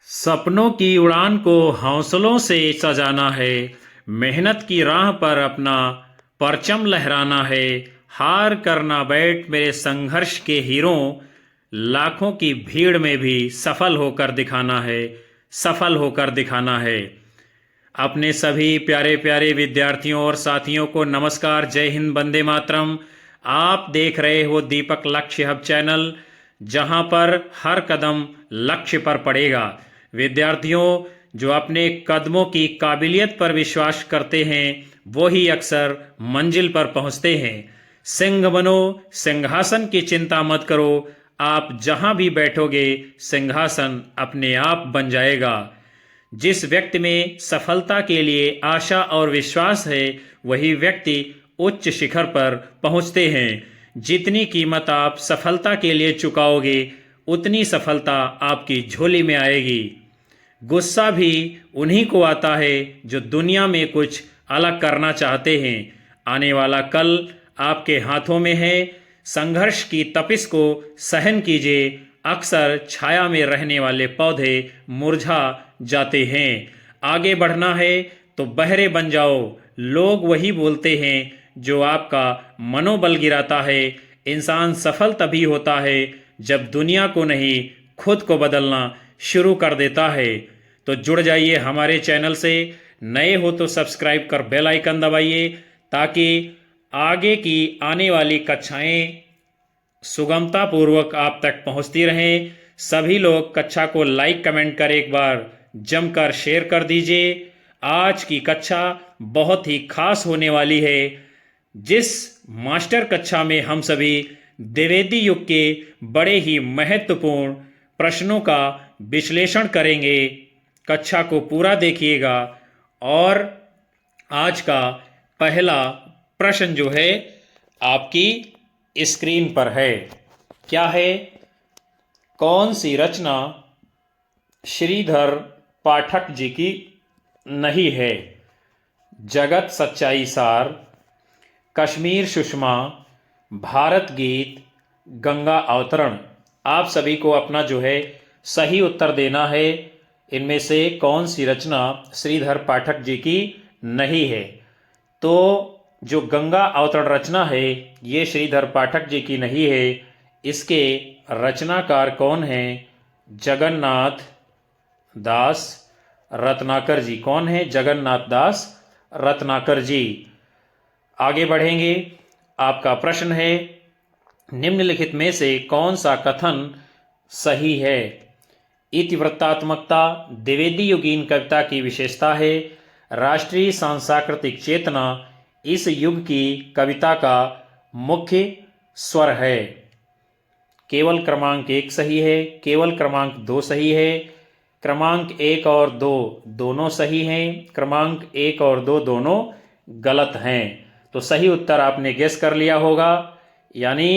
सपनों की उड़ान को हौसलों से सजाना है। मेहनत की राह पर अपना परचम लहराना है। हार करना बैठ मेरे संघर्ष के हीरों, लाखों की भीड़ में भी सफल होकर दिखाना है। सफल होकर दिखाना है। अपने सभी प्यारे प्यारे विद्यार्थियों और साथियों को नमस्कार, जय हिंद, वंदे मातरम। आप देख रहे हो दीपक लक्ष्य हब चैनल, जहां पर हर कदम लक्ष्य पर पड़ेगा। विद्यार्थियों, जो अपने कदमों की काबिलियत पर विश्वास करते हैं वही अक्सर मंजिल पर पहुंचते हैं। सिंह बनो, सिंहासन की चिंता मत करो। आप जहां भी बैठोगे सिंहासन अपने आप बन जाएगा। जिस व्यक्ति में सफलता के लिए आशा और विश्वास है वही व्यक्ति उच्च शिखर पर पहुंचते हैं। जितनी कीमत आप सफलता के लिए चुकाओगे उतनी सफलता आपकी झोली में आएगी। गुस्सा भी उन्हीं को आता है जो दुनिया में कुछ अलग करना चाहते हैं। आने वाला कल आपके हाथों में है। संघर्ष की तपिश को सहन कीजिए। अक्सर छाया में रहने वाले पौधे मुरझा जाते हैं। आगे बढ़ना है तो बहरे बन जाओ। लोग वही बोलते हैं जो आपका मनोबल गिराता है। इंसान सफल तभी होता है जब दुनिया को नहीं, खुद को बदलना शुरू कर देता है। तो जुड़ जाइए हमारे चैनल से। नए हो तो सब्सक्राइब कर बेल आइकन दबाइए ताकि आगे की आने वाली कक्षाएं सुगमता पूर्वक आप तक पहुंचती रहें। सभी लोग कक्षा को लाइक कमेंट कर एक बार जमकर शेयर कर दीजिए। आज की कक्षा बहुत ही खास होने वाली है। जिस मास्टर कक्षा में हम सभी द्विवेदी युग के बड़े ही महत्वपूर्ण प्रश्नों का विश्लेषण करेंगे। कक्षा को पूरा देखिएगा। और आज का पहला प्रश्न जो है आपकी स्क्रीन पर है। क्या है? कौन सी रचना श्रीधर पाठक जी की नहीं है? जगत सच्चाई सार, कश्मीर सुषमा, भारत गीत, गंगा अवतरण। आप सभी को अपना जो है सही उत्तर देना है। इनमें से कौन सी रचना श्रीधर पाठक जी की नहीं है? तो जो गंगा अवतरण रचना है ये श्रीधर पाठक जी की नहीं है। इसके रचनाकार कौन हैं? जगन्नाथ दास रत्नाकर जी। कौन है? जगन्नाथ दास रत्नाकर जी। आगे बढ़ेंगे। आपका प्रश्न है, निम्नलिखित में से कौन सा कथन सही है? इतिवृत्तात्मकता द्विवेदी युगीन कविता की विशेषता है। राष्ट्रीय सांस्कृतिक चेतना इस युग की कविता का मुख्य स्वर है। केवल क्रमांक 1 सही है, केवल क्रमांक 2 सही है, क्रमांक 1 और 2 दोनों सही हैं, क्रमांक 1 और 2 दोनों गलत हैं। तो सही उत्तर आपने गेस कर लिया होगा। यानी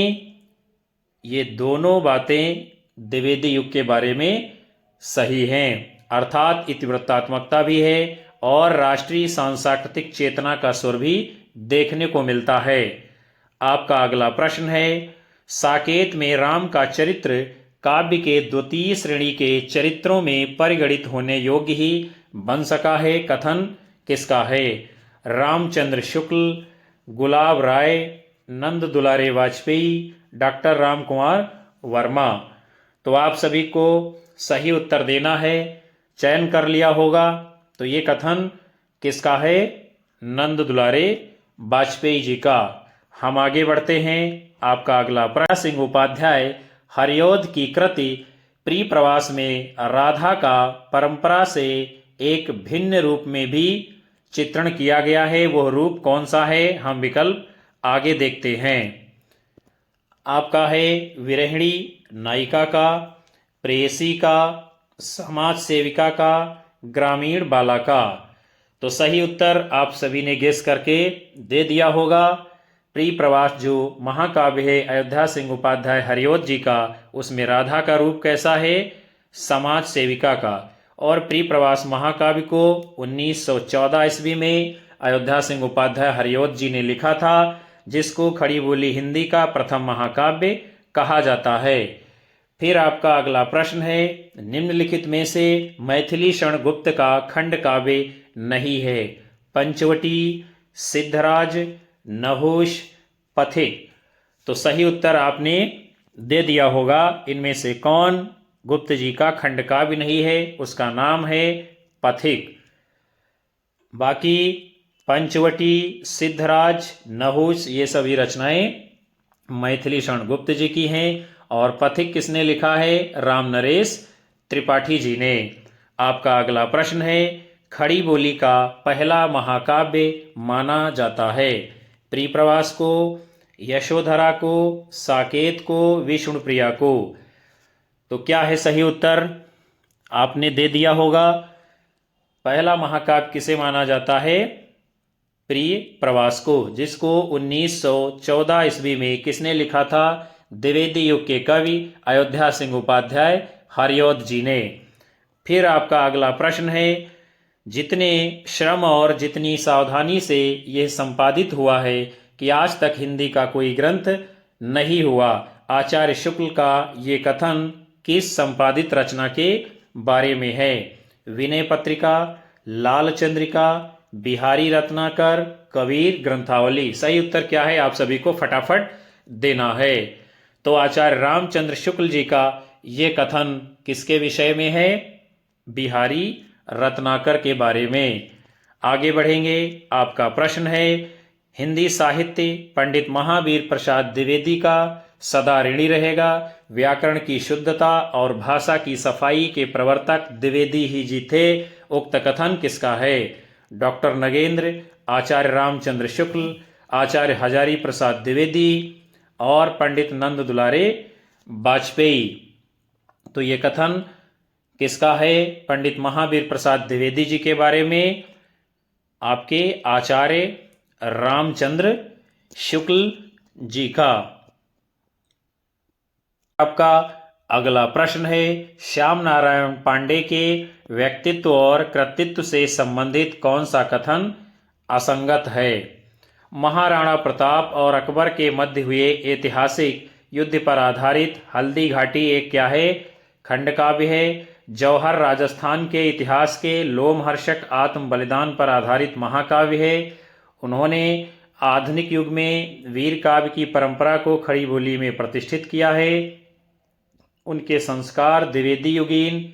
ये दोनों बातें द्विवेदी युग के बारे में सही हैं। अर्थात इतिवृत्तात्मकता भी है और राष्ट्रीय सांस्कृतिक चेतना का स्वर भी देखने को मिलता है। आपका अगला प्रश्न है, साकेत में राम का चरित्र काव्य के द्वितीय श्रेणी के चरित्रों में परिगणित होने योग्य ही बन सका है। कथन किसका है? रामचंद्र शुक्ल, गुलाब राय, नंद दुलारे वाजपेयी, डॉक्टर राम कुमार वर्मा। तो आप सभी को सही उत्तर देना है। चयन कर लिया होगा। तो ये कथन किसका है? नंद दुलारे वाजपेयी जी का। हम आगे बढ़ते हैं। आपका अगला प्रश्न, सिंह उपाध्याय हरिऔध की कृति प्रिय प्रवास में राधा का परंपरा से एक भिन्न रूप में भी चित्रण किया गया है। वह रूप कौन सा है? हम विकल्प आगे देखते हैं। आपका है विरहिणी नायिका का, प्रेयसी का, समाज सेविका का, ग्रामीण बाला का। तो सही उत्तर आप सभी ने गेस करके दे दिया होगा। प्रिय प्रवास जो महाकाव्य है अयोध्या सिंह उपाध्याय हरिऔध जी का, उसमें राधा का रूप कैसा है? समाज सेविका का। और प्रिय प्रवास महाकाव्य को 1914 ईस्वी में अयोध्या सिंह उपाध्याय हरिऔध जी ने लिखा था, जिसको खड़ी बोली हिंदी का प्रथम महाकाव्य कहा जाता है। फिर आपका अगला प्रश्न है, निम्नलिखित में से मैथिली शरण गुप्त का खंड काव्य नहीं है? पंचवटी, सिद्धराज, नहुष, पथिक। तो सही उत्तर आपने दे दिया होगा। इनमें से कौन गुप्त जी का खंड काव्य नहीं है? उसका नाम है पथिक। बाकी पंचवटी, सिद्धराज, नहुष ये सभी रचनाएं मैथिली शरण गुप्त जी की हैं। और पथिक किसने लिखा है? राम नरेश त्रिपाठी जी ने। आपका अगला प्रश्न है, खड़ी बोली का पहला महाकाव्य माना जाता है? प्रिय प्रवास को, यशोधरा को, साकेत को, विष्णुप्रिया को। तो क्या है सही उत्तर? आपने दे दिया होगा। पहला महाकाव्य किसे माना जाता है? प्रिय प्रवास को, जिसको 1914 ईस्वी में किसने लिखा था? द्विवेदी युग के कवि अयोध्या सिंह उपाध्याय हरिऔध जी ने। फिर आपका अगला प्रश्न है, जितने श्रम और जितनी सावधानी से यह संपादित हुआ है कि आज तक हिंदी का कोई ग्रंथ नहीं हुआ, आचार्य शुक्ल का ये कथन किस संपादित रचना के बारे में है? विनय पत्रिका, लाल चंद्रिका, बिहारी रत्नाकर, कबीर ग्रंथावली। सही उत्तर क्या है? आप सभी को फटाफट देना है। तो आचार्य रामचंद्र शुक्ल जी का ये कथन किसके विषय में है? बिहारी रत्नाकर के बारे में। आगे बढ़ेंगे। आपका प्रश्न है, हिंदी साहित्य पंडित महावीर प्रसाद द्विवेदी का सदा ऋणी रहेगा। व्याकरण की शुद्धता और भाषा की सफाई के प्रवर्तक द्विवेदी ही जी थे। उक्त कथन किसका है? डॉक्टर नगेंद्र, आचार्य रामचंद्र शुक्ल, आचार्य हजारी प्रसाद द्विवेदी और पंडित नंद दुलारे वाजपेयी। तो ये कथन किसका है? पंडित महावीर प्रसाद द्विवेदी जी के बारे में, आपके आचार्य रामचंद्र शुक्ल जी का। आपका अगला प्रश्न है, श्याम नारायण पांडे के व्यक्तित्व और कृतित्व से संबंधित कौन सा कथन असंगत है? महाराणा प्रताप और अकबर के मध्य हुए ऐतिहासिक युद्ध पर आधारित हल्दी घाटी एक क्या है? खंड काव्य है। जौहर राजस्थान के इतिहास के लोमहर्षक आत्म बलिदान पर आधारित महाकाव्य है। उन्होंने आधुनिक युग में वीर काव्य की परंपरा को खड़ी बोली में प्रतिष्ठित किया है। उनके संस्कार द्विवेदी युगीन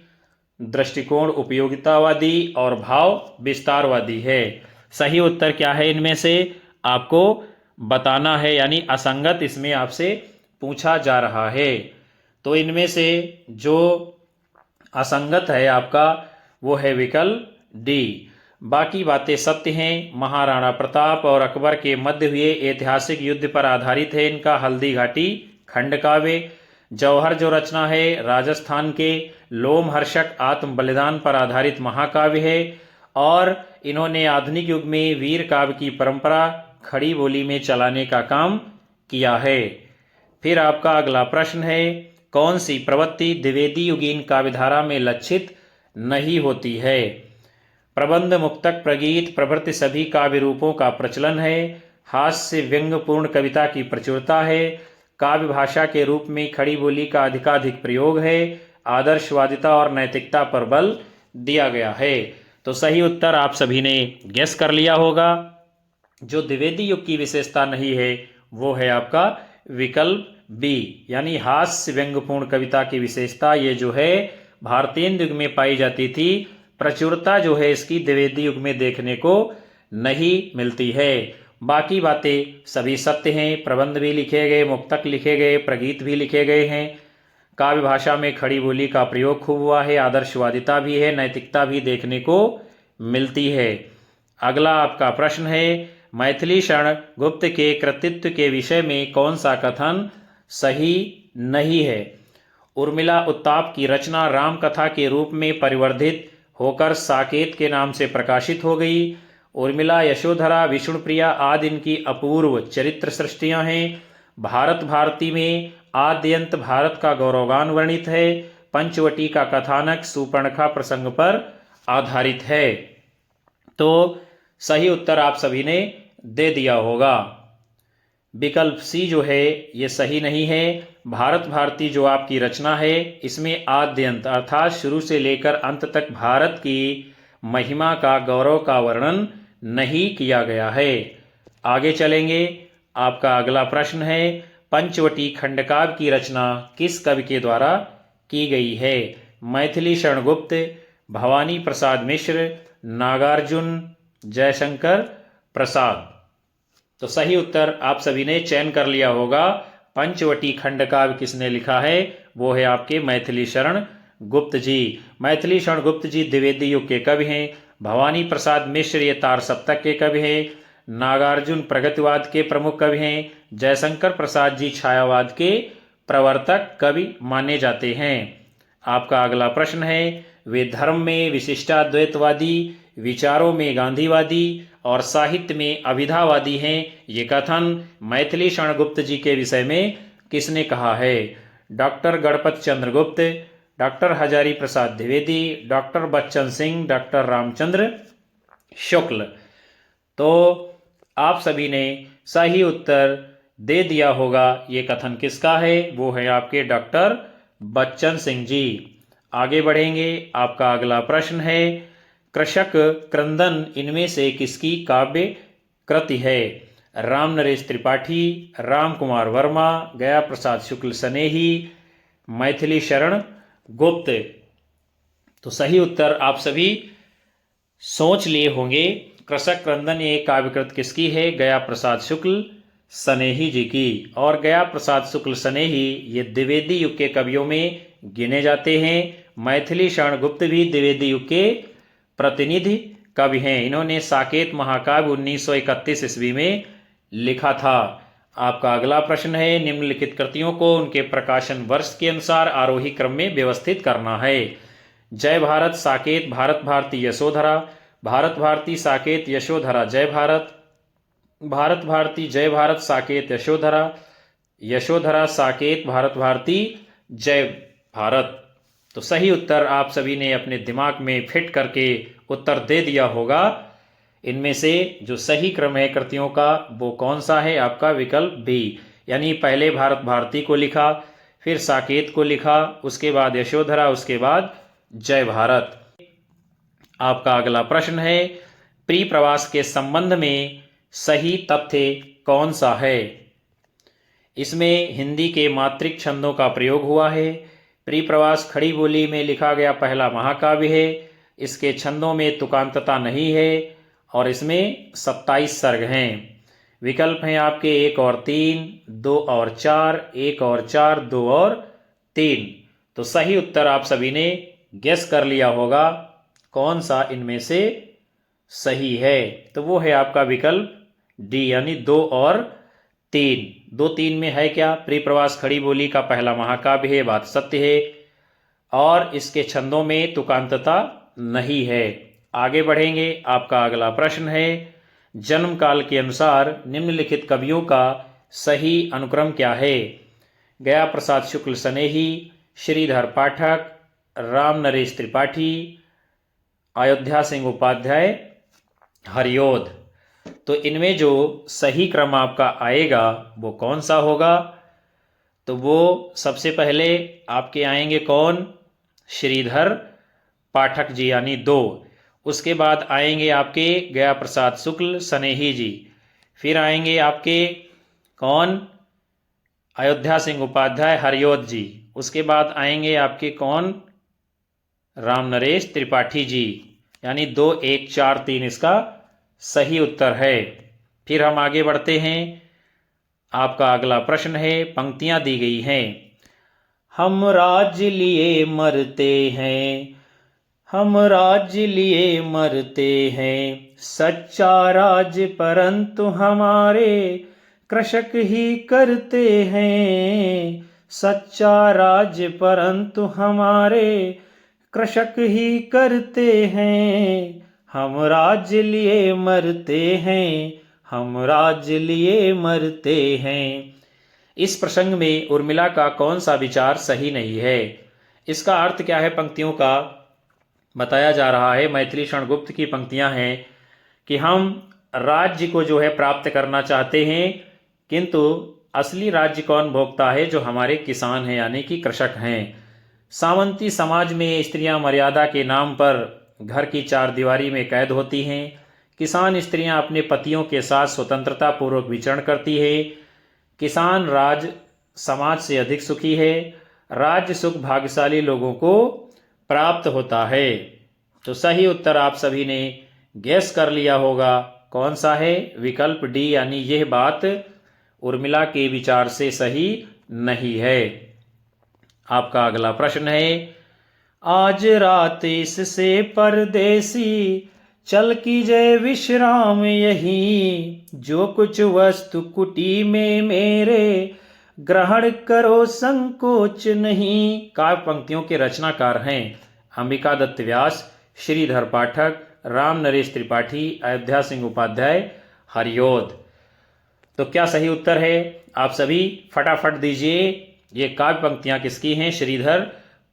दृष्टिकोण उपयोगितावादी और भाव विस्तारवादी है। सही उत्तर क्या है इनमें से? आपको बताना है, यानी असंगत इसमें आपसे पूछा जा रहा है। तो इनमें से जो असंगत है आपका वो है विकल्प डी। बाकी बातें सत्य हैं। महाराणा प्रताप और अकबर के मध्य हुए ऐतिहासिक युद्ध पर आधारित है इनका हल्दी घाटी खंड काव्य। जौहर जो रचना है राजस्थान के लोमहर्षक आत्म बलिदान पर आधारित महाकाव्य है। और इन्होंने आधुनिक युग में वीर काव्य की परंपरा खड़ी बोली में चलाने का काम किया है। फिर आपका अगला प्रश्न है, कौन सी प्रवृत्ति द्विवेदी युगीन काव्यधारा में लक्षित नहीं होती है? प्रबंध, मुक्तक, प्रगीत प्रभृति सभी काव्य रूपों का प्रचलन है। हास्य व्यंग्यपूर्ण कविता की प्रचुरता है। काव्य भाषा के रूप में खड़ी बोली का अधिकाधिक प्रयोग है। आदर्शवादिता और नैतिकता पर बल दिया गया है। तो सही उत्तर आप सभी ने गेस कर लिया होगा। जो द्विवेदी युग की विशेषता नहीं है वो है आपका विकल्प बी, यानी हास्य व्यंग्यपूर्ण कविता की विशेषता ये जो है भारतीय युग में पाई जाती थी। प्रचुरता जो है इसकी द्विवेदी युग में देखने को नहीं मिलती है। बाकी बातें सभी सत्य हैं। प्रबंध भी लिखे गए, मुक्तक लिखे गए, प्रगीत भी लिखे गए हैं। काव्य भाषा में खड़ी बोली का प्रयोग खूब हुआ है। आदर्शवादिता भी है, नैतिकता भी देखने को मिलती है। अगला आपका प्रश्न है, मैथिली शरण गुप्त के कृतित्व के विषय में कौन सा कथन सही नहीं है? उर्मिला उत्ताप की रचना राम कथा के रूप में परिवर्धित होकर साकेत के नाम से प्रकाशित हो गई। उर्मिला, यशोधरा, विष्णुप्रिया आदि इनकी अपूर्व चरित्र सृष्टियां हैं। भारत भारती में आद्यंत भारत का गौरवगान वर्णित है। पंचवटी का कथानक सुपर्णखा प्रसंग पर आधारित है। तो सही उत्तर आप सभी ने दे दिया होगा। विकल्प सी जो है ये सही नहीं है। भारत भारती जो आपकी रचना है इसमें आद्य अंत अर्थात शुरू से लेकर अंत तक भारत की महिमा का गौरव का वर्णन नहीं किया गया है। आगे चलेंगे। आपका अगला प्रश्न है, पंचवटी खंडकाव्य की रचना किस कवि के द्वारा की गई है? मैथिली शरण गुप्त, भवानी प्रसाद मिश्र, नागार्जुन, जयशंकर प्रसाद। तो सही उत्तर आप सभी ने चयन कर लिया होगा। पंचवटी खंडकाव्य किसने लिखा है? वो है आपके मैथिली शरण गुप्त जी। मैथिली शरण गुप्त जी द्विवेदी युग के कवि हैं। भवानी प्रसाद मिश्र ये तार सप्तक के कवि हैं। नागार्जुन प्रगतिवाद के प्रमुख कवि हैं। जयशंकर प्रसाद जी छायावाद के प्रवर्तक कवि माने जाते हैं। आपका अगला प्रश्न है, वे धर्म में विशिष्टाद्वैतवादी, विचारों में गांधीवादी और साहित्य में अभिधावादी हैं। ये कथन मैथिली शरण गुप्त जी के विषय में किसने कहा है? डॉक्टर गणपत चंद्र गुप्त, doctor Hazari Prasad Dwivedi, doctor Bachchan Singh, doctor Ramchandra Shukla. तो आप सभी ने सही उत्तर दे दिया होगा। ये कथन किसका है? वो है आपके डॉक्टर बच्चन सिंह जी। आगे बढ़ेंगे। आपका अगला प्रश्न है, कृषक क्रंदन इनमें से किसकी काव्य कृति है? राम नरेश त्रिपाठी, राम कुमार वर्मा, गया प्रसाद शुक्ल स्नेही, मैथिली शरण गुप्त। तो सही उत्तर आप सभी सोच लिए होंगे। कृषक क्रंदन ये काव्यकृत किसकी है? गया प्रसाद शुक्ल स्नेही जी की। और गया प्रसाद शुक्ल स्नेही ये द्विवेदी युग के कवियों में गिने जाते हैं। मैथिली शरण गुप्त भी द्विवेदी युग के प्रतिनिधि कवि हैं। इन्होंने साकेत महाकाव्य 1931 ईस्वी में लिखा था। आपका अगला प्रश्न है, निम्नलिखित कृतियों को उनके प्रकाशन वर्ष के अनुसार आरोही क्रम में व्यवस्थित करना है। जय भारत साकेत भारत भारती यशोधरा, भारत भारती साकेत यशोधरा जय भारत, भारत भारती जय भारत साकेत यशोधरा, यशोधरा साकेत भारत भारती जय भारत। तो सही उत्तर आप सभी ने अपने दिमाग में फिट करके उत्तर दे दिया होगा। इनमें से जो सही क्रम है कृतियों का वो कौन सा है? आपका विकल्प बी, यानी पहले भारत भारती को लिखा, फिर साकेत को लिखा, उसके बाद यशोधरा, उसके बाद जय भारत। आपका अगला प्रश्न है, प्री प्रवास के संबंध में सही तथ्य कौन सा है? इसमें हिंदी के मात्रिक छंदों का प्रयोग हुआ है। प्री प्रवास खड़ी बोली में लिखा गया पहला महाकाव्य है। इसके छंदों में तुकांतता नहीं है और इसमें 27 सर्ग हैं। विकल्प हैं आपके 1 और 3, 2 और 4, 1 और 4, 2 और 3। तो सही उत्तर आप सभी ने गेस कर लिया होगा कौन सा इनमें से सही है। तो वो है आपका विकल्प डी, यानी 2 और 3। 2 3 में है क्या? प्री प्रवास खड़ी बोली का पहला महाकाव्य है, बात सत्य है, और इसके छंदों में तुकांतता नहीं है। आगे बढ़ेंगे। आपका अगला प्रश्न है, जन्म काल के अनुसार निम्नलिखित कवियों का सही अनुक्रम क्या है? गया प्रसाद शुक्ल स्नेही, श्रीधर पाठक, राम नरेश त्रिपाठी, अयोध्या सिंह उपाध्याय, हरिओध। तो इनमें जो सही क्रम आपका आएगा वो कौन सा होगा? तो वो सबसे पहले आपके आएंगे कौन? श्रीधर पाठक जी, यानी 2। उसके बाद आएंगे आपके गया प्रसाद शुक्ल स्नेही जी। फिर आएंगे आपके कौन? अयोध्या सिंह उपाध्याय, हरिओध जी। उसके बाद आएंगे आपके कौन? राम नरेश त्रिपाठी जी, यानी 2 1 4 3 इसका सही उत्तर है। फिर हम आगे बढ़ते हैं। आपका अगला प्रश्न है, पंक्तियां दी गई हैं। हम राज्य लिए मरते हैं, हम राज्य लिए मरते हैं, सच्चा राज परंतु हमारे कृषक ही करते हैं, सच्चा राज परंतु हमारे कृषक ही करते हैं, हम राज्य लिए मरते हैं, हम राज्य लिए मरते हैं। इस प्रसंग में उर्मिला का कौन सा विचार सही नहीं है? इसका अर्थ क्या है? पंक्तियों का बताया जा रहा है। मैथिली शरण गुप्त की पंक्तियां हैं कि हम राज्य को जो है प्राप्त करना चाहते हैं, किंतु असली राज्य कौन भोगता है? जो हमारे किसान हैं यानी कि कृषक हैं। सामंती समाज में स्त्रियां मर्यादा के नाम पर घर की चारदीवारी में कैद होती हैं। किसान स्त्रियां अपने पतियों के साथ स्वतंत्रता पूर्वक विचरण करती है। किसान राज समाज से अधिक सुखी है। राज्य सुख भाग्यशाली लोगों को प्राप्त होता है। तो सही उत्तर आप सभी ने गैस कर लिया होगा। कौन सा है? विकल्प डी, यानी यह बात उर्मिला के विचार से सही नहीं है। आपका अगला प्रश्न है, आज रात इससे परदेसी चल कीजिए विश्राम यही, जो कुछ वस्तु कुटी में मेरे ग्रहण करो संकोच नहीं। काव्य पंक्तियों के रचनाकार हैं अंबिका दत्त व्यास, श्रीधर पाठक, राम नरेश त्रिपाठी, अयोध्या सिंह उपाध्याय, हरिओद। तो क्या सही उत्तर है? आप सभी फटाफट दीजिए। ये काव्य पंक्तियां किसकी हैं? श्रीधर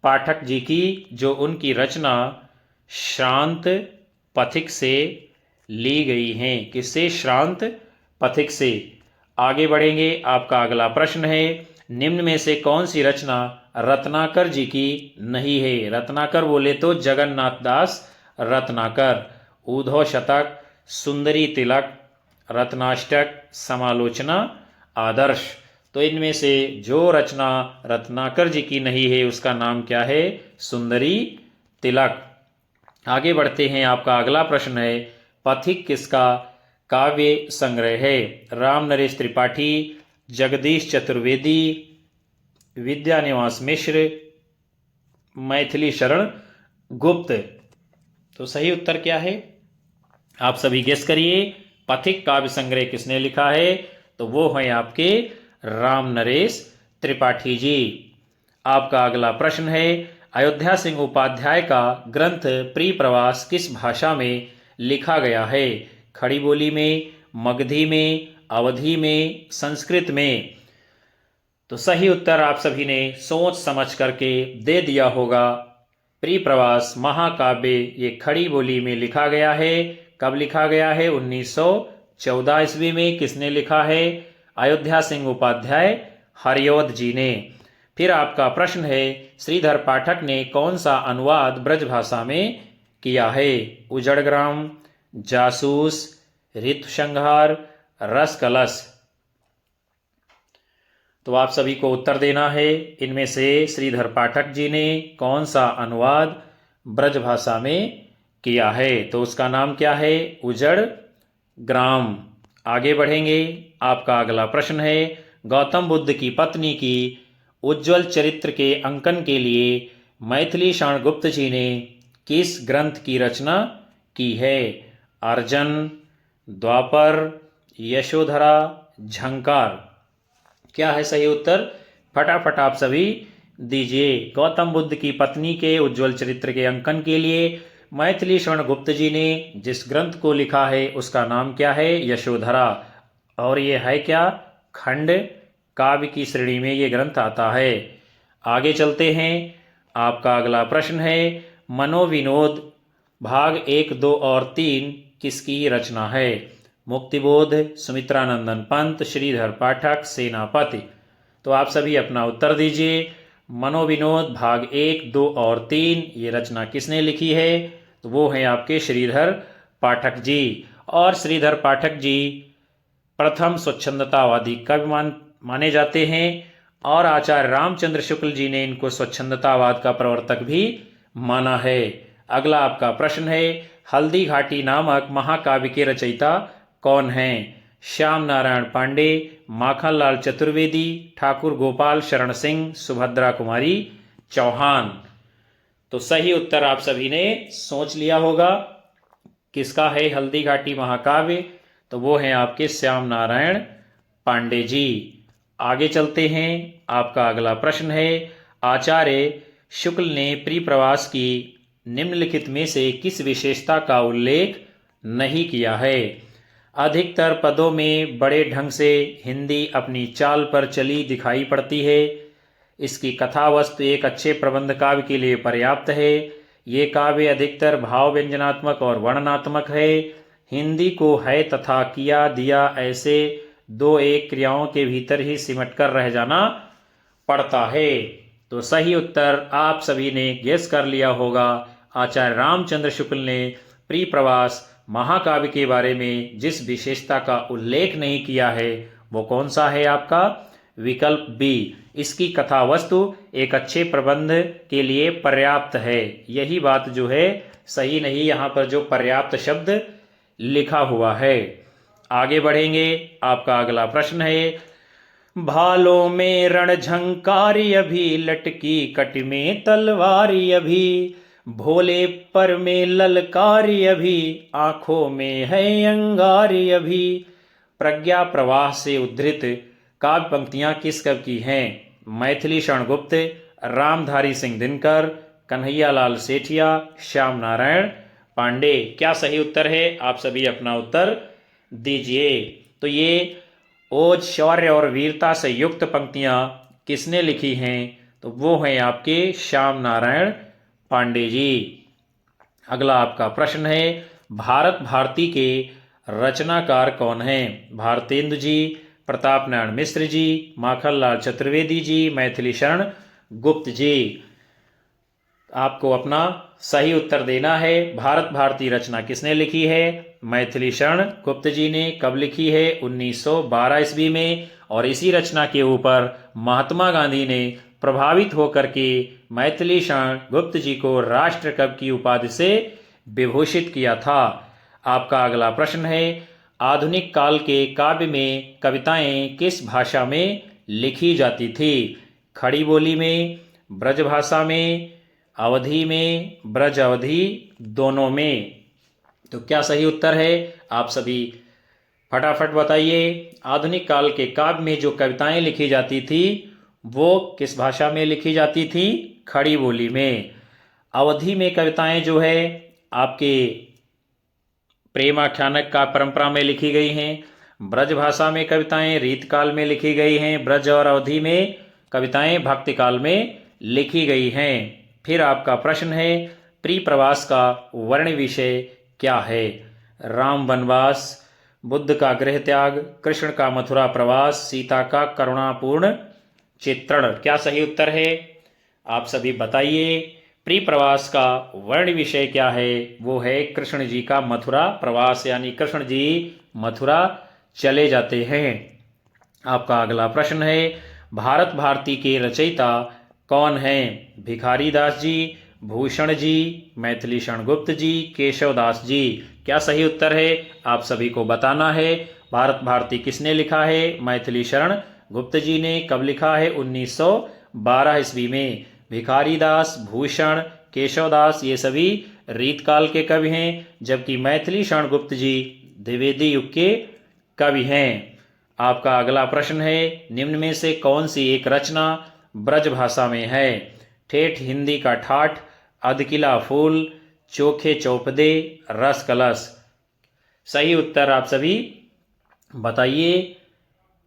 पाठक जी की, जो उनकी रचना श्रांत पथिक से ली गई हैं। किससे? श्रांत पथिक से। आगे बढ़ेंगे। आपका अगला प्रश्न है, निम्न में से कौन सी रचना रत्नाकर जी की नहीं है? रत्नाकर बोले तो जगन्नाथ दास रत्नाकर। ऊधव शतक, सुंदरी तिलक, रत्नाष्टक, समालोचना, आदर्श। तो इनमें से जो रचना रत्नाकर जी की नहीं है उसका नाम क्या है? सुंदरी तिलक। आगे बढ़ते हैं। आपका अगला प्रश्न है, पथिक किसका काव्य संग्रह है? राम नरेश त्रिपाठी, जगदीश चतुर्वेदी, विद्यानिवास मिश्र, मैथिली शरण गुप्त। तो सही उत्तर क्या है? आप सभी गेस करिए। पथिक काव्य संग्रह किसने लिखा है? तो वो है आपके राम नरेश त्रिपाठी जी। आपका अगला प्रश्न है, अयोध्या सिंह उपाध्याय का ग्रंथ प्रिप्रवास किस भाषा में लिखा गया है? खड़ी बोली में, मगधी में, अवधी में, संस्कृत में। तो सही उत्तर आप सभी ने सोच समझ करके दे दिया होगा। प्रिप्रवास महाकाव्य ये खड़ी बोली में लिखा गया है। कब लिखा गया है? 1914 ईस्वी में। किसने लिखा है? अयोध्या सिंह उपाध्याय, हरिओद जी ने। फिर आपका प्रश्न है, श्रीधर पाठक ने कौन सा अनुवाद ब्रजभाषा में किया है? उजड़ग्राम, जासूस, ऋतुसंहार, रस कलश। तो आप सभी को उत्तर देना है। इनमें से श्रीधर पाठक जी ने कौन सा अनुवाद ब्रजभाषा में किया है? तो उसका नाम क्या है? उजड़ ग्राम। आगे बढ़ेंगे। आपका अगला प्रश्न है, गौतम बुद्ध की पत्नी की उज्ज्वल चरित्र के अंकन के लिए मैथिली शरण गुप्त जी ने किस ग्रंथ की रचना की है? अर्जन, द्वापर, यशोधरा, झंकार। क्या है सही उत्तर? फटाफट आप सभी दीजिए। गौतम बुद्ध की पत्नी के उज्ज्वल चरित्र के अंकन के लिए मैथिली शरण गुप्त जी ने जिस ग्रंथ को लिखा है उसका नाम क्या है? यशोधरा। और ये है क्या? खंड काव्य की श्रेणी में ये ग्रंथ आता है। आगे चलते हैं। आपका अगला प्रश्न है, मनोविनोद भाग 1, 2 और 3 किसकी रचना है? मुक्तिबोध, सुमित्रानंदन पंत, श्रीधर पाठक, सेनापति। तो आप सभी अपना उत्तर दीजिए। मनोविनोद भाग 1, 2 और 3 ये रचना किसने लिखी है? तो वो है आपके श्रीधर पाठक जी। और श्रीधर पाठक जी प्रथम स्वच्छंदतावादी कवि माने जाते हैं। और आचार्य रामचंद्र शुक्ल जी ने इनको स्वच्छंदतावाद का प्रवर्तक भी माना है। अगला आपका प्रश्न है, हल्दी घाटी नामक महाकाव्य के रचयिता कौन हैं? श्याम नारायण पांडे, माखनलाल चतुर्वेदी, ठाकुर गोपाल शरण सिंह, सुभद्रा कुमारी चौहान। तो सही उत्तर आप सभी ने सोच लिया होगा। किसका है हल्दी घाटी महाकाव्य? तो वो है आपके श्याम नारायण पांडे जी। आगे चलते हैं। आपका अगला प्रश्न है, आचार्य शुक्ल ने प्रिप्रवास की निम्नलिखित में से किस विशेषता का उल्लेख नहीं किया है? अधिकतर पदों में बड़े ढंग से हिंदी अपनी चाल पर चली दिखाई पड़ती है। इसकी कथा वस्तु एक अच्छे प्रबंध काव्य के लिए पर्याप्त है। ये काव्य अधिकतर भाव व्यंजनात्मक और वर्णनात्मक है। हिंदी को है तथा किया दिया ऐसे दो एक क्रियाओं के भीतर ही सिमट कर रह जाना पड़ता है। तो सही उत्तर आप सभी ने गेस कर लिया होगा। आचार्य रामचंद्र शुक्ल ने प्रिय प्रवास महाकाव्य के बारे में जिस विशेषता का उल्लेख नहीं किया है वो कौन सा है आपका? विकल्प बी। इसकी कथा वस्तु एक अच्छे प्रबंध के लिए पर्याप्त है। यही बात जो है सही नहीं, यहाँ पर जो पर्याप्त शब्द लिखा हुआ है। आगे बढ़ेंगे। आपका अगला प्रश्न है, भालों में रणझंकारी अभी, लटकी कट में तलवारी अभी, भोले पर में ललकारी अभी, आंखों में है अंगारी अभी। प्रज्ञा प्रवाह से उद्धृत काव्य पंक्तियां किस कवि की हैं? मैथिली शरण गुप्त, रामधारी सिंह दिनकर, कन्हैयालाल सेठिया, श्याम नारायण पांडे। क्या सही उत्तर है? आप सभी अपना उत्तर दीजिए। तो ये ओज, शौर्य और वीरता से युक्त पंक्तियां किसने लिखी हैं? तो वो हैं आपके श्याम नारायण पांडे जी। अगला आपका प्रश्न है, भारत भारती के रचनाकार कौन हैं? भारतेंदु जी, प्रताप नारायण मिश्र जी, माखनलाल चतुर्वेदी जी, मैथिली शरण गुप्त जी। आपको अपना सही उत्तर देना है। भारत भारती रचना किसने लिखी है? मैथिली शरण गुप्त जी ने। कब लिखी है? 1912 ईस्वी में। और इसी रचना के ऊपर महात्मा गांधी ने प्रभावित होकर के मैथिली शरण गुप्त जी को राष्ट्र कवि की उपाधि से विभूषित किया था। आपका अगला प्रश्न है, आधुनिक काल के काव्य में कविताएं किस भाषा में लिखी जाती थी? खड़ी बोली में, ब्रज भाषा में, अवधि में, ब्रज अवधि, दोनों में। तो क्या सही उत्तर है? आप सभी फटाफट बताइए। आधुनिक काल के काव्य में जो कविताएं लिखी जाती थी वो किस भाषा में लिखी जाती थी? खड़ी बोली में। अवधि में कविताएं जो है आपके प्रेम आख्यानक का परंपरा में लिखी गई हैं। ब्रज भाषा में कविताएं रीतकाल में लिखी गई हैं। ब्रज और अवधि में कविताएं भक्ति काल में लिखी गई हैं। फिर आपका प्रश्न है, प्रिय प्रवास का वर्ण विषय क्या है? राम वनवास, बुद्ध का गृह त्याग, कृष्ण का मथुरा प्रवास, सीता का करुणापूर्ण चित्रण। क्या सही उत्तर है? आप सभी बताइए। प्रिय प्रवास का वर्ण विषय क्या है? वो है कृष्ण जी का मथुरा प्रवास, यानी कृष्ण जी मथुरा चले जाते हैं। आपका अगला प्रश्न है, भारत भारती के रचयिता कौन हैं? भिखारी दास जी, भूषण जी, मैथिली शरण गुप्त जी, केशव दास जी। क्या सही उत्तर है? आप सभी को बताना है। भारत भारती किसने लिखा है? मैथिली शरण गुप्त जी ने। कब लिखा है? 1912 ईस्वी में। भिखारी दास, भूषण, केशव दास ये सभी रीतकाल के कवि हैं, जबकि मैथिली शरण गुप्त जी द्विवेदी युग के कवि हैं। आपका अगला प्रश्न है, निम्न में से कौन सी एक रचना ब्रज भाषा में है? ठेठ हिंदी का ठाठ, अधकिला फूल, चोखे चौपदे, रस कलश। सही उत्तर आप सभी बताइए।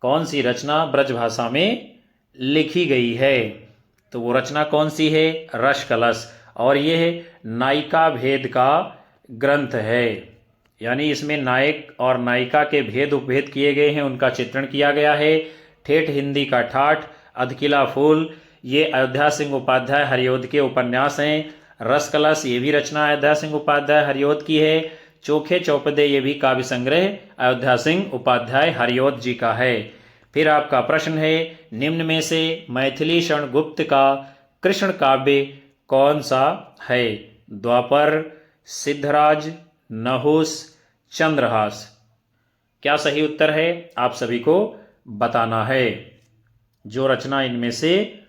कौन सी रचना ब्रज भाषा में लिखी गई है? तो वो रचना कौन सी है? रस कलश। और यह नायिका भेद का ग्रंथ है, यानी इसमें नायक और नायिका के भेद उपभेद किए गए हैं, उनका चित्रण किया गया है। ठेठ हिंदी का ठाठ, अधकिला फूल ये अयोध्या सिंह उपाध्याय हरिओद के उपन्यास हैं। रस कलश ये भी रचना अयोध्या सिंह उपाध्याय हरिओद की है। चोखे चौपदे ये भी काव्य संग्रह अयोध्या सिंह उपाध्याय हरिओद जी का है। फिर आपका प्रश्न है, निम्न में से मैथिली शरण गुप्त का कृष्ण काव्य कौन सा है? द्वापर, सिद्धराज, नहुस, चंद्रहास। क्या सही उत्तर है? आप सभी को बताना है। जो रचना इनमें से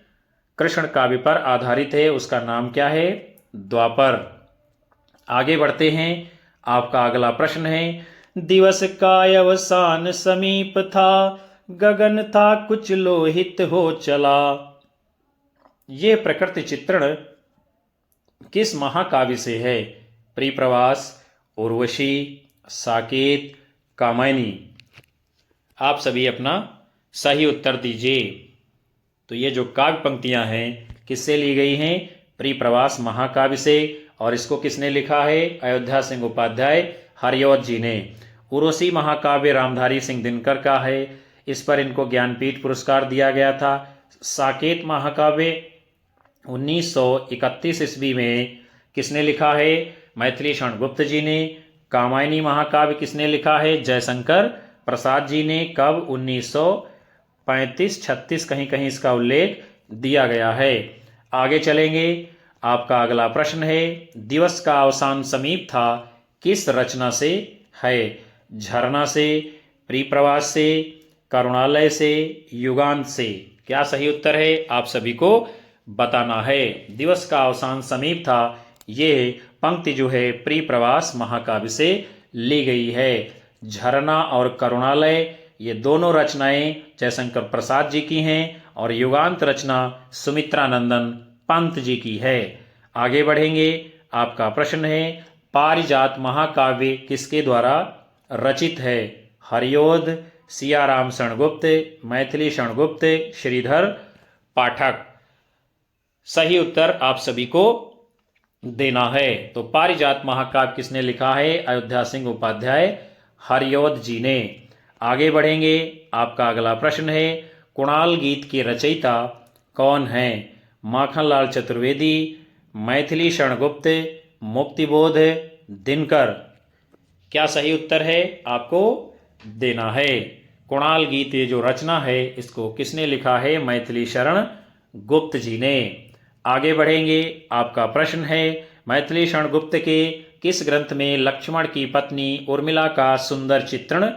कृष्ण काव्य पर आधारित है उसका नाम क्या है? द्वापर। आगे बढ़ते हैं। आपका अगला प्रश्न है, दिवस का अवसान समीप था, गगन था कुछ लोहित हो चला। ये प्रकृति चित्रण किस महाकाव्य से है? प्रिय प्रवास, उर्वशी, साकेत, कामायनी। आप सभी अपना सही उत्तर दीजिए। तो ये जो काव्य पंक्तियां हैं किससे ली गई हैं? प्रिय प्रवास महाकाव्य से। और इसको किसने लिखा है? अयोध्या सिंह उपाध्याय हरिओद जी ने। उर्वशी महाकाव्य रामधारी सिंह दिनकर का है, इस पर इनको ज्ञानपीठ पुरस्कार दिया गया था। साकेत महाकाव्य 1931 ईस्वी में किसने लिखा है? मैथिली शरण गुप्त जी ने। कामायनी महाकाव्य किसने लिखा है? जयशंकर प्रसाद जी ने। कब? 1935-36 कहीं कहीं इसका उल्लेख दिया गया है। आगे चलेंगे। आपका अगला प्रश्न है, दिवस का अवसान समीप था किस रचना से है? झरना से, प्रिप्रवास से, करुणालय से, युगांत से? क्या सही उत्तर है? आप सभी को बताना है। दिवस का अवसान समीप था, ये पंक्ति जो है प्रिप्रवास महाकाव्य से ली गई है। झरना और करुणालय ये दोनों रचनाएं जयशंकर प्रसाद जी की हैं और युगांत रचना सुमित्रा नंदन पंत जी की है। आगे बढ़ेंगे। आपका प्रश्न है, पारिजात महाकाव्य किसके द्वारा रचित है? हरियोध, सियाराम शरणगुप्त, मैथिली शरणगुप्त, श्रीधर पाठक? सही उत्तर आप सभी को देना है। तो पारिजात महाकाव्य किसने लिखा है? अयोध्या सिंह उपाध्याय हरियोध जी ने। आगे बढ़ेंगे। आपका अगला प्रश्न है, कुणाल गीत के रचयिता कौन हैं? माखनलाल चतुर्वेदी, मैथिली शरणगुप्त, मुक्तिबोध, दिनकर? क्या सही उत्तर है? आपको देना है। कुणाल गीत ये जो रचना है इसको किसने लिखा है? मैथिली शरण गुप्त जी ने। आगे बढ़ेंगे। आपका प्रश्न है, मैथिली शरण गुप्त के किस ग्रंथ में लक्ष्मण की पत्नी उर्मिला का सुंदर चित्रण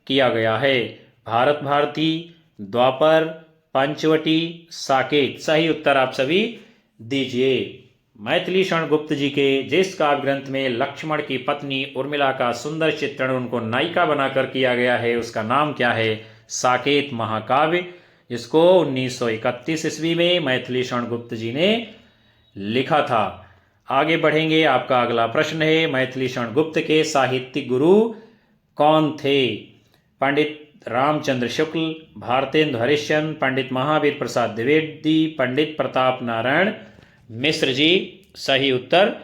किया गया है? भारत भारती, द्वापर, पंचवटी, साकेत? सही उत्तर आप सभी दीजिए। मैथिली शरण गुप्त जी के जिस काव्य ग्रंथ में लक्ष्मण की पत्नी उर्मिला का सुंदर चित्रण उनको नायिका बनाकर किया गया है उसका नाम क्या है? साकेत महाकाव्य, जिसको 1931 ईस्वी में मैथिली शरण गुप्त जी ने लिखा था। आगे बढ़ेंगे। आपका अगला प्रश्न है, मैथिली शरण गुप्त के साहित्यिक गुरु कौन थे? पंडित रामचंद्र शुक्ल, भारतेंदु हरिश्चंद्र, पंडित महावीर प्रसाद द्विवेदी, पंडित प्रताप नारायण मिश्र जी? सही उत्तर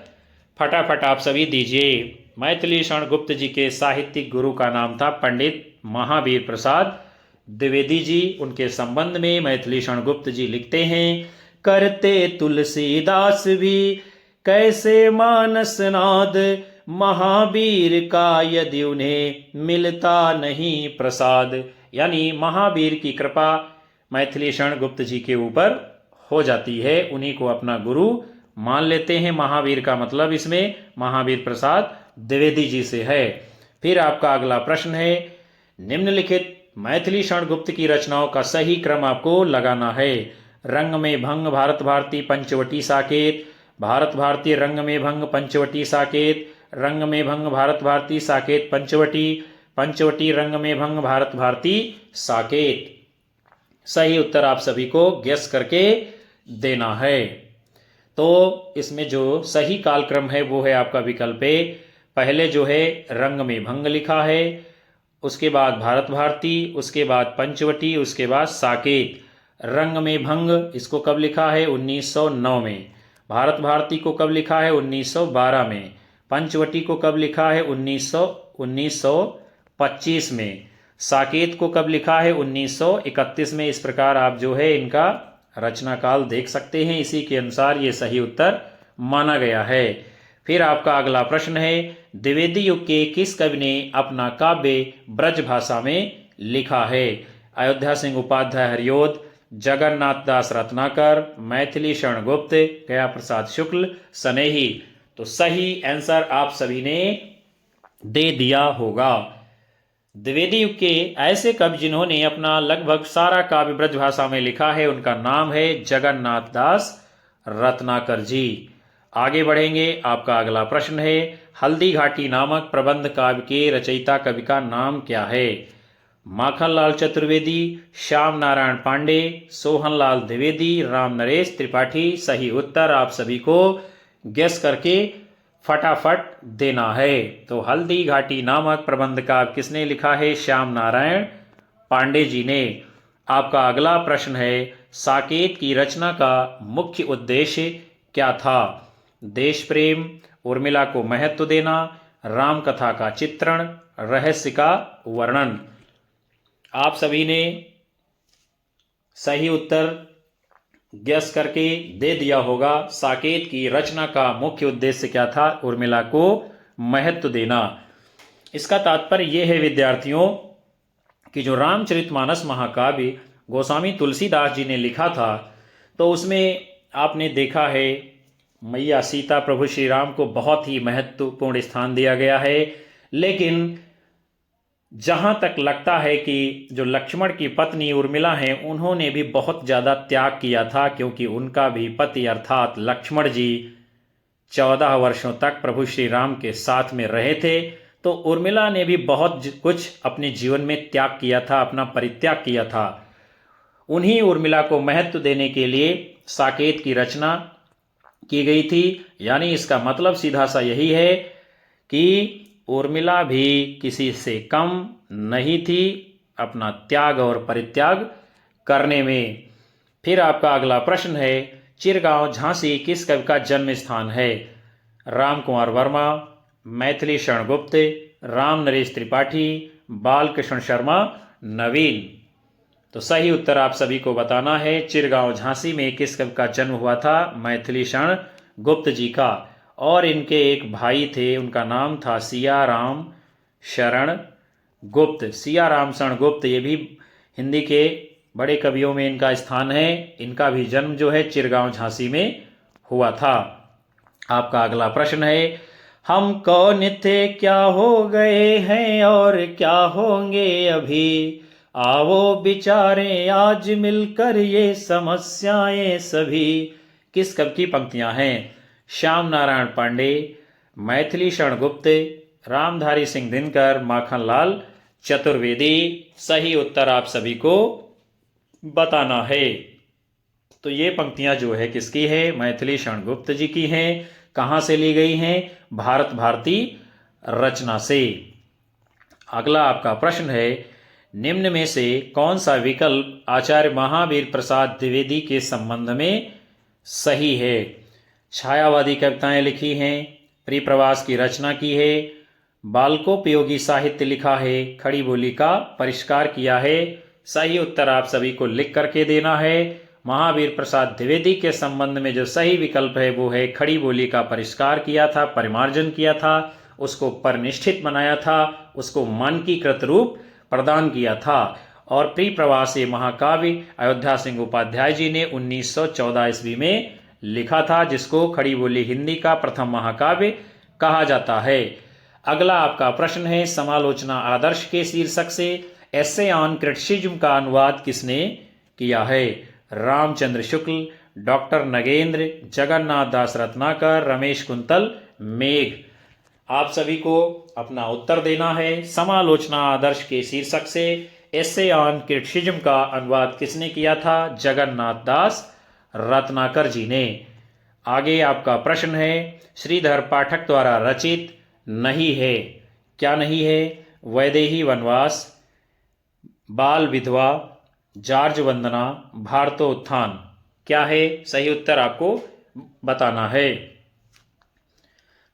फटाफट आप सभी दीजिए। मैथिली शरण गुप्त जी के साहित्यिक गुरु का नाम था पंडित महावीर प्रसाद द्विवेदी जी। उनके संबंध में मैथिली शरण गुप्त जी लिखते हैं, करते तुलसीदास भी कैसे मानस नाद, महावीर का यदि उन्हें मिलता नहीं प्रसाद। यानी महावीर की कृपा मैथिली शरण गुप्त जी के ऊपर हो जाती है, उन्हीं को अपना गुरु मान लेते हैं। महावीर का मतलब इसमें महावीर प्रसाद द्विवेदी जी से है। फिर आपका अगला प्रश्न है, निम्नलिखित मैथिली शरण गुप्त की रचनाओं का सही क्रम आपको लगाना है। रंग में भंग, भारत भारती, पंचवटी, साकेत। भारत भारती, रंग में भंग, पंचवटी, साकेत। रंग में भंग, भारत भारती, साकेत, पंचवटी। पंचवटी, रंग में भंग, भारत भारती, साकेत? सही उत्तर आप सभी को गेस करके देना है। तो इसमें जो सही कालक्रम है वो है आपका विकल्प ए। पहले जो है रंग में भंग लिखा है, उसके बाद भारत भारती, उसके बाद पंचवटी, उसके बाद साकेत। रंग में भंग इसको कब लिखा है? 1909 में। भारत भारती को कब लिखा है? 1912 में। पंचवटी को कब लिखा है? 1925 में। साकेत को कब लिखा है? 1931 में। इस प्रकार आप जो है इनका रचना काल देख सकते हैं, इसी के अनुसार ये सही उत्तर माना गया है। फिर आपका अगला प्रश्न है, द्विवेदी युग के किस कवि ने अपना काव्य ब्रज भाषा में लिखा है? अयोध्या सिंह उपाध्याय हरियोध, जगन्नाथ दास रत्नाकर, मैथिली शरण गुप्त, गया प्रसाद शुक्ल, सनेही? तो सही आंसर आप सभी ने दे दिया होगा। द्विवेदी युग के ऐसे कवि जिन्होंने अपना लगभग सारा काव्य ब्रज भाषा में लिखा है उनका नाम है जगन्नाथ दास रत्नाकर जी। आगे बढ़ेंगे। आपका अगला प्रश्न है, हल्दी घाटी नामक प्रबंध काव्य के रचयिता कवि का नाम क्या है? माखनलाल चतुर्वेदी, श्याम नारायण पांडे, सोहनलाल द्विवेदी, राम नरेश त्रिपाठी? सही उत्तर आप सभी को गेस करके फटाफट देना है। तो हल्दी घाटी नामक प्रबंध काव्य किसने लिखा है? श्याम नारायण पांडे जी ने। आपका अगला प्रश्न है, साकेत की रचना का मुख्य उद्देश्य क्या था? देश प्रेम, उर्मिला को महत्व देना, राम कथा का चित्रण, रहस्य का वर्णन। आप सभी ने सही उत्तर गेस करके दे दिया होगा। साकेत की रचना का मुख्य उद्देश्य क्या था? उर्मिला को महत्व देना। इसका तात्पर्य यह है विद्यार्थियों कि जो रामचरितमानस महाकाव्य गोस्वामी तुलसीदास जी ने लिखा था, तो उसमें आपने देखा है मैया सीता प्रभु श्री राम को बहुत ही महत्वपूर्ण स्थान दिया गया है। लेकिन जहाँ तक लगता है कि जो लक्ष्मण की पत्नी उर्मिला हैं, उन्होंने भी बहुत ज़्यादा त्याग किया था, क्योंकि उनका भी पति अर्थात लक्ष्मण जी 14 वर्षों तक प्रभु श्री राम के साथ में रहे थे। तो उर्मिला ने भी बहुत कुछ अपने जीवन में त्याग किया था, अपना परित्याग किया था। उन्हीं उर्मिला को महत्व देने के लिए साकेत की रचना की गई थी। यानी इसका मतलब सीधा सा यही है कि उर्मिला भी किसी से कम नहीं थी अपना त्याग और परित्याग करने में। फिर आपका अगला प्रश्न है, चिरगांव झांसी किस कवि का जन्म स्थान है? राम कुमार वर्मा, मैथिली शरण गुप्त, राम नरेश त्रिपाठी, बालकृष्ण शर्मा, नवीन। तो सही उत्तर आप सभी को बताना है। चिरगांव झांसी में किस कवि का जन्म हुआ था? मैथिली शरण गुप्त जी का। और इनके एक भाई थे, उनका नाम था सिया राम शरण गुप्त। सिया राम शरण गुप्त, ये भी हिंदी के बड़े कवियों में इनका स्थान है। इनका भी जन्म जो है चिरगांव झांसी में हुआ था। आपका अगला प्रश्न है, हम कौन थे क्या हो गए हैं और क्या होंगे अभी, आओ विचारें आज मिलकर ये समस्याएं सभी। किस कवि की पंक्तियां हैं? श्याम नारायण पांडे, मैथिली शरण गुप्त, रामधारी सिंह दिनकर, माखनलाल चतुर्वेदी। सही उत्तर आप सभी को बताना है। तो ये पंक्तियां जो है किसकी है? मैथिली शरण गुप्त जी की हैं। कहां से ली गई हैं? भारत भारती रचना से। अगला आपका प्रश्न है, निम्न में से कौन सा विकल्प आचार्य महावीर प्रसाद द्विवेदी के संबंध में सही है? छायावादी कविताएं लिखी हैं, परिप्रवास की रचना की है, बालकोपयोगी साहित्य लिखा है, खड़ी बोली का परिष्कार किया है। सही उत्तर आप सभी को लिख करके देना है। महावीर प्रसाद द्विवेदी के संबंध में जो सही विकल्प है वो है खड़ी बोली का परिष्कार किया था, परिमार्जन किया था, उसको परिनिष्ठित बनाया था, उसको मानकीकृत रूप प्रदान किया था। और परिप्रवास ये महाकाव्य अयोध्या सिंह उपाध्याय जी ने 1914 ईस्वी में लिखा था, जिसको खड़ी बोली हिंदी का प्रथम महाकाव्य कहा जाता है। अगला आपका प्रश्न है, समालोचना आदर्श के शीर्षक से एसे ऑन क्रिटिसिज्म का अनुवाद किसने किया है? रामचंद्र शुक्ल, डॉक्टर नगेंद्र, जगन्नाथ दास रत्नाकर, रमेश कुंतल, मेघ। आप सभी को अपना उत्तर देना है। समालोचना आदर्श के शीर्षक से एसे ऑन क्रिटिसिज्म का अनुवाद किसने किया था? जगन्नाथ दास रत्नाकर जी ने। आगे आपका प्रश्न है, श्रीधर पाठक द्वारा रचित नहीं है। क्या नहीं है? वैदेही वनवास, बाल विधवा, जार्ज वंदना, भारतोत्थान। क्या है? सही उत्तर आपको बताना है।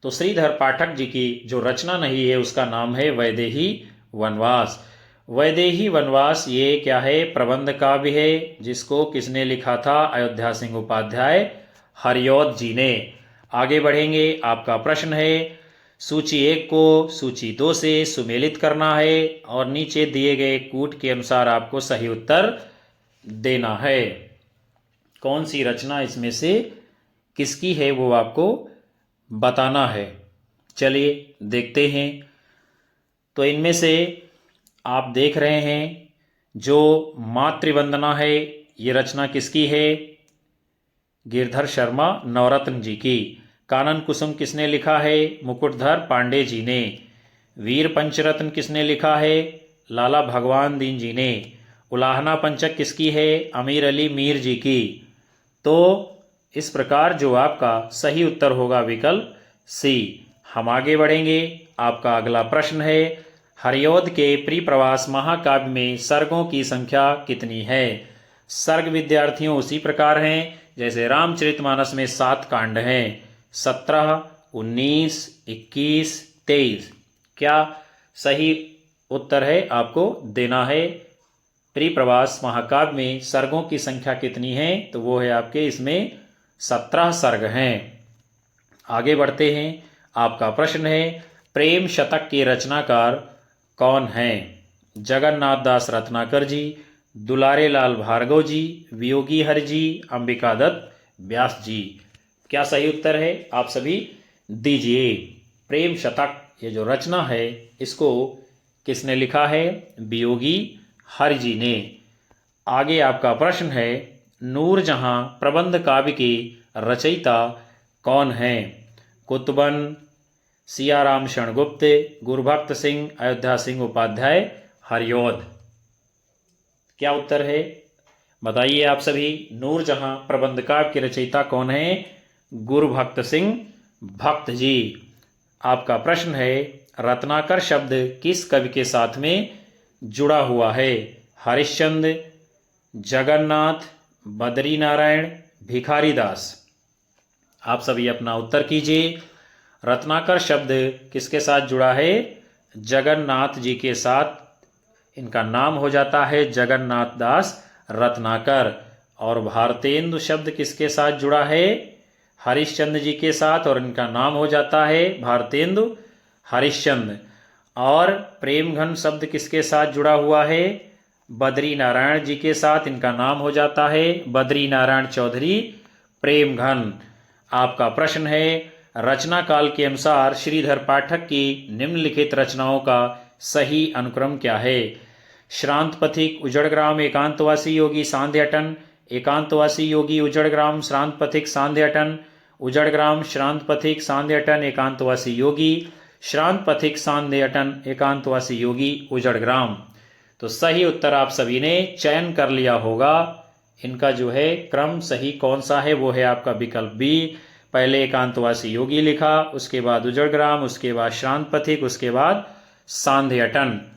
तो श्रीधर पाठक जी की जो रचना नहीं है उसका नाम है वैदेही वनवास। वैदेही वनवास ये क्या है? प्रबंध काव्य है, जिसको किसने लिखा था? अयोध्या सिंह उपाध्याय हरिऔध जी ने। आगे बढ़ेंगे। आपका प्रश्न है, सूची 1 को सूची 2 से सुमेलित करना है और नीचे दिए गए कूट के अनुसार आपको सही उत्तर देना है। कौन सी रचना इसमें से किसकी है वो आपको बताना है। चलिए देखते हैं। तो इनमें से आप देख रहे हैं जो मातृवंदना है, ये रचना किसकी है? गिरधर शर्मा नवरत्न जी की। कानन कुसुम किसने लिखा है? मुकुटधर पांडे जी ने। वीर पंचरत्न किसने लिखा है? लाला भगवान दीन जी ने। उलाहना पंचक किसकी है? अमीर अली मीर जी की। तो इस प्रकार जो आपका सही उत्तर होगा विकल्प सी। हम आगे बढ़ेंगे। आपका अगला प्रश्न है, हरिऔध के परिप्रवास महाकाव्य में सर्गों की संख्या कितनी है? सर्ग विद्यार्थियों उसी प्रकार हैं जैसे रामचरितमानस में 7 कांड हैं, 17, 19, 21, 23। क्या सही उत्तर है आपको देना है। प्रिप्रवास महाकाव्य में सर्गों की संख्या कितनी है? तो वो है आपके इसमें 17 सर्ग हैं। आगे बढ़ते हैं। आपका प्रश्न है प्रेम शतक के रचनाकार कौन हैं? जगन्नाथ दास रत्नाकर जी, दुलारे लाल भार्गव जी, वियोगी हरि जी, अंबिका दत्त व्यास जी। क्या सही उत्तर है? आप सभी दीजिए। प्रेम शतक ये जो रचना है इसको किसने लिखा है? वियोगी हरि जी ने। आगे आपका प्रश्न है नूरजहां प्रबंध काव्य के रचयिता कौन हैं? कुतुबन, सियाराम शरणगुप्त, गुरुभक्त सिंह, अयोध्या सिंह उपाध्याय, हरिऔध। क्या उत्तर है बताइए आप सभी। नूरजहां प्रबंध काव्य के रचयिता कौन है? गुरुभक्त सिंह भक्त जी। आपका प्रश्न है रत्नाकर शब्द किस कवि के साथ में जुड़ा हुआ है? हरिश्चंद्र, जगन्नाथ, बद्री नारायण, भिखारी दास। आप सभी अपना उत्तर कीजिए। रत्नाकर शब्द किसके साथ जुड़ा है? जगन्नाथ जी के साथ। इनका नाम हो जाता है जगन्नाथ दास रत्नाकर। और भारतेंदु शब्द किसके साथ जुड़ा है? हरिश्चंद्र जी के साथ, और इनका नाम हो जाता है भारतेंदु हरिश्चंद्र। और प्रेमघन शब्द किसके साथ जुड़ा हुआ है? बद्री नारायण जी के साथ। इनका नाम हो जाता है बद्री नारायण चौधरी प्रेमघन। आपका प्रश्न है रचना काल के अनुसार श्रीधर पाठक की निम्नलिखित रचनाओं का सही अनुक्रम क्या है? श्रांत पथिक, उजड़ ग्राम, एकांतवासी योगी, सांध्य अटन, एकांतवासी योगी, उजड़ ग्राम, श्रांत पथिक, सांध्य अटन, उजड़ ग्राम, श्रांत पथिक, सांध्य अटन, एकांतवासी योगी, श्रांत पथिक, सांध्य अटन, एकांतवासी योगी, उजड़ ग्राम। तो सही उत्तर आप सभी ने चयन कर लिया होगा। इनका जो है क्रम सही कौन सा है? वो है आपका विकल्प बी। पहले एकांतवासी योगी लिखा, उसके बाद उजड़ ग्राम, उसके बाद श्रांत पथिक, उसके बाद सांध्य अटन।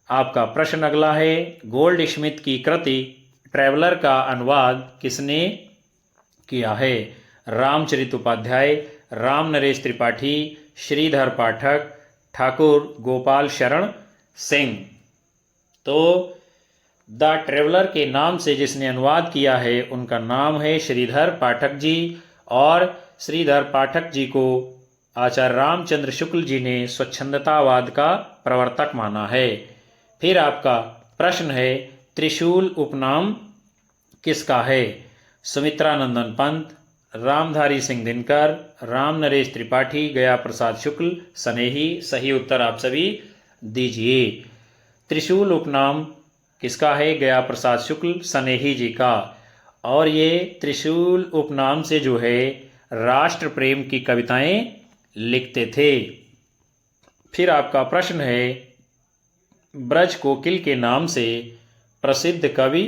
आपका प्रश्न अगला है गोल्ड स्मिथ की कृति ट्रैवलर का अनुवाद किसने किया है? रामचरित उपाध्याय, राम नरेश त्रिपाठी, श्रीधर पाठक, ठाकुर गोपाल शरण सिंह। तो द ट्रैवलर के नाम से जिसने अनुवाद किया है उनका नाम है श्रीधर पाठक जी। और श्रीधर पाठक जी को आचार्य रामचंद्र शुक्ल जी ने स्वच्छंदतावाद का प्रवर्तक माना है। फिर आपका प्रश्न है त्रिशूल उपनाम किसका है? सुमित्रा नंदन पंत, रामधारी सिंह दिनकर, राम नरेश त्रिपाठी, गया प्रसाद शुक्ल, सनेही। सही उत्तर आप सभी दीजिए। त्रिशूल उपनाम किसका है? गया प्रसाद शुक्ल सनेही जी का। और ये त्रिशूल उपनाम से जो है राष्ट्र प्रेम की कविताएं लिखते थे। फिर आपका प्रश्न है ब्रज कोकिल के नाम से प्रसिद्ध कवि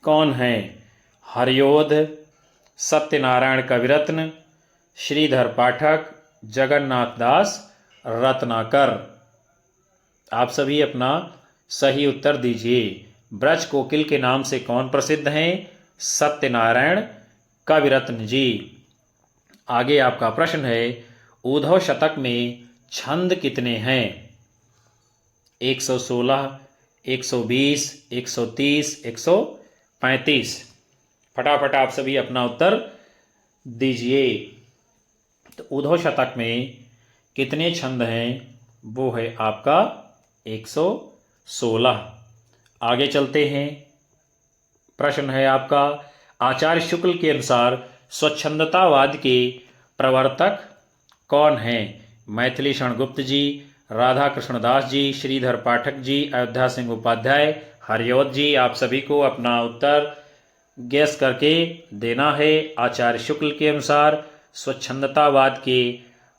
कौन हैं? हरिऔध, सत्यनारायण कविरत्न, श्रीधर पाठक, जगन्नाथ दास रत्नाकर। आप सभी अपना सही उत्तर दीजिए। ब्रज कोकिल के नाम से कौन प्रसिद्ध हैं? सत्यनारायण कविरत्न जी। आगे आपका प्रश्न है ऊधव शतक में छंद कितने हैं? 116, 120, 130, 135। फटाफट आप सभी अपना उत्तर दीजिए। तो ऊधव शतक में कितने छंद हैं? वो है आपका 116। आगे चलते हैं। प्रश्न है आपका आचार्य शुक्ल के अनुसार स्वच्छंदतावाद के प्रवर्तक कौन हैं? मैथिली शरणगुप्त जी, राधा कृष्ण दास जी, श्रीधर पाठक जी, अयोध्या सिंह उपाध्याय, हरिऔध जी। आप सभी को अपना उत्तर गैस करके देना है। आचार्य शुक्ल के अनुसार स्वच्छंदतावाद के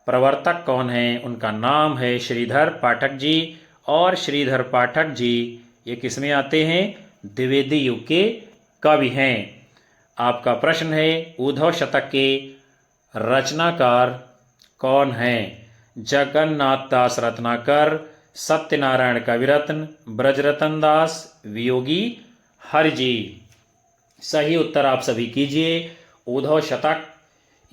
प्रवर्तक कौन हैं? उनका नाम है श्रीधर पाठक जी। और श्रीधर पाठक जी ये किसमें आते हैं? द्विवेदी युग के कवि हैं। आपका प्रश्न है ऊधव शतक के रचनाकार कौन हैं? जगन्नाथ दास रत्नाकर, सत्यनारायण कविरत्न, ब्रजरतन दास, वियोगी हरि जी। सही उत्तर आप सभी कीजिए। ऊधव शतक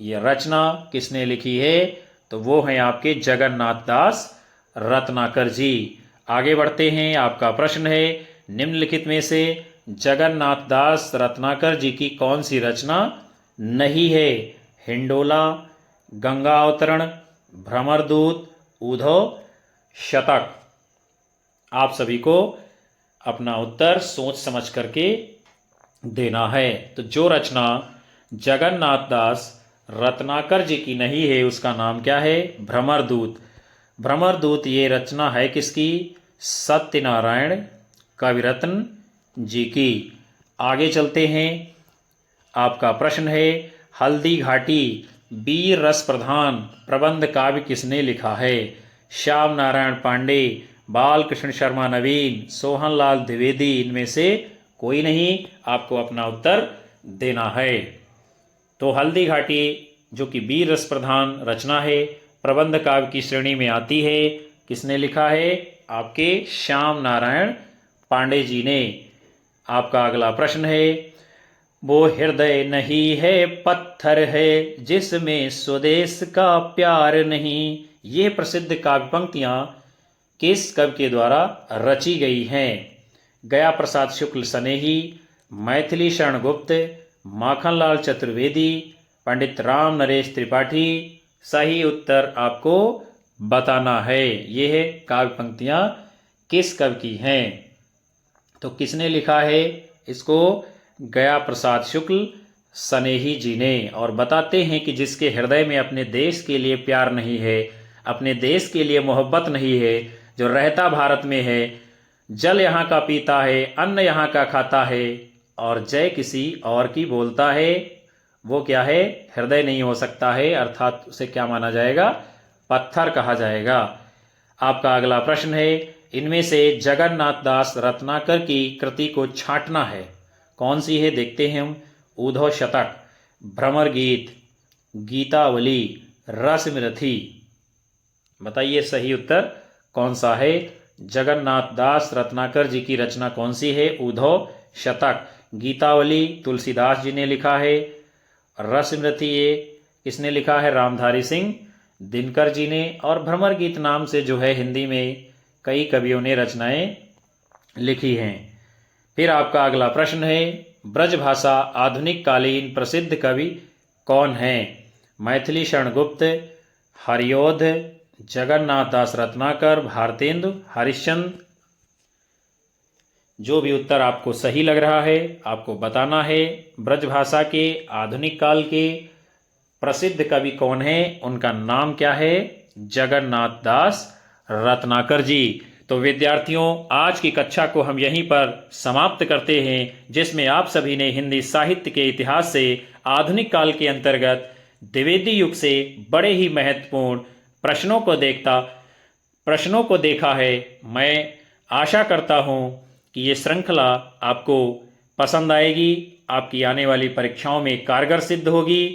ये रचना किसने लिखी है? तो वो हैं आपके जगन्नाथ दास रत्नाकर जी। आगे बढ़ते हैं। आपका प्रश्न है, निम्नलिखित में से जगन्नाथ दास रत्नाकर जी की कौन सी रचना नहीं है? हिंडोला, गंगा अवतरण, भ्रमरदूत, उद्धव शतक। आप सभी को अपना उत्तर सोच समझ करके देना है। तो जो रचना जगन्नाथ दास रत्नाकर जी की नहीं है उसका नाम क्या है? भ्रमरदूत। भ्रमरदूत ये रचना है किसकी? सत्यनारायण कविरत्न जी की। आगे चलते हैं। आपका प्रश्न है, हल्दी घाटी वीर रस प्रधान प्रबंध काव्य किसने लिखा है? श्याम नारायण पांडे, बालकृष्ण शर्मा नवीन, सोहनलाल द्विवेदी। इनमें से कोई नहीं। आपको अपना उत्तर देना है। तो हल्दी घाटी जो कि वीर रस प्रधान रचना है, प्रबंध काव्य की श्रेणी में आती है। किसने लिखा है? आपके श्याम नारायण पांडे जी ने। आपका अगला प्रश्न है, वो हृदय नहीं है पत्थर है जिसमें स्वदेश का प्यार नहीं। ये प्रसिद्ध काव्य पंक्तियां किस कवि के द्वारा रची गई हैं? गया प्रसाद शुक्ल सनेही, मैथिली शरण गुप्त, माखनलाल चतुर्वेदी, पंडित राम नरेश त्रिपाठी। सही उत्तर आपको बताना है। ये है काव्य पंक्तियां किस कवि की हैं? तो किसने लिखा है इसको? गया प्रसाद शुक्ल सनेही जी ने। और बताते हैं कि जिसके हृदय में अपने देश के लिए प्यार नहीं है, अपने देश के लिए मोहब्बत नहीं है, जो रहता भारत में है, जल यहाँ का पीता है, अन्न यहाँ का खाता है और जय किसी और की बोलता है, वो क्या है? हृदय नहीं हो सकता है, अर्थात उसे क्या माना जाएगा? पत्थर कहा जाएगा। आपका अगला प्रश्न है, इनमें से जगन्नाथ दास रत्नाकर की कृति को छांटना है, कौन सी है? देखते हैं हम। उद्धव शतक, भ्रमर गीत, गीतावली, रसमरथी। बताइए सही उत्तर कौन सा है? जगन्नाथ दास रत्नाकर जी की रचना कौन सी है? उद्धव शतक। गीतावली तुलसीदास जी ने लिखा है। रसमरथी ये किसने लिखा है? रामधारी सिंह दिनकर जी ने। और भ्रमर गीत नाम से जो है हिंदी में कई कवियों ने रचनाएं लिखी हैं। फिर आपका अगला प्रश्न है, ब्रजभाषा आधुनिक कालीन प्रसिद्ध कवि कौन हैं? मैथिली शरण गुप्त, हरिओध, जगन्नाथ दास रत्नाकर, भारतेंदु हरिश्चंद्र। जो भी उत्तर आपको सही लग रहा है आपको बताना है। ब्रजभाषा के आधुनिक काल के प्रसिद्ध कवि कौन है? उनका नाम क्या है? जगन्नाथ दास रत्नाकर जी। तो विद्यार्थियों, आज की कक्षा को हम यहीं पर समाप्त करते हैं, जिसमें आप सभी ने हिंदी साहित्य के इतिहास से आधुनिक काल के अंतर्गत द्विवेदी युग से बड़े ही महत्वपूर्ण प्रश्नों को देखा है। मैं आशा करता हूं कि ये श्रृंखला आपको पसंद आएगी, आपकी आने वाली परीक्षाओं में कारगर सिद्ध होगी।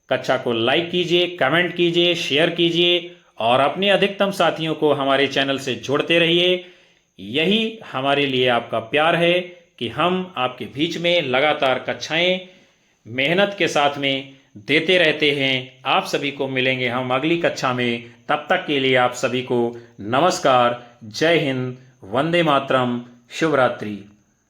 कक्षा को लाइक कीजिए, कमेंट कीजिए, शेयर कीजिए और अपने अधिकतम साथियों को हमारे चैनल से जोड़ते रहिए। यही हमारे लिए आपका प्यार है कि हम आपके बीच में लगातार कक्षाएं मेहनत के साथ में देते रहते हैं। आप सभी को मिलेंगे हम अगली कक्षा में। तब तक के लिए आप सभी को नमस्कार, जय हिंद, वंदे मातरम, शुभ रात्रि।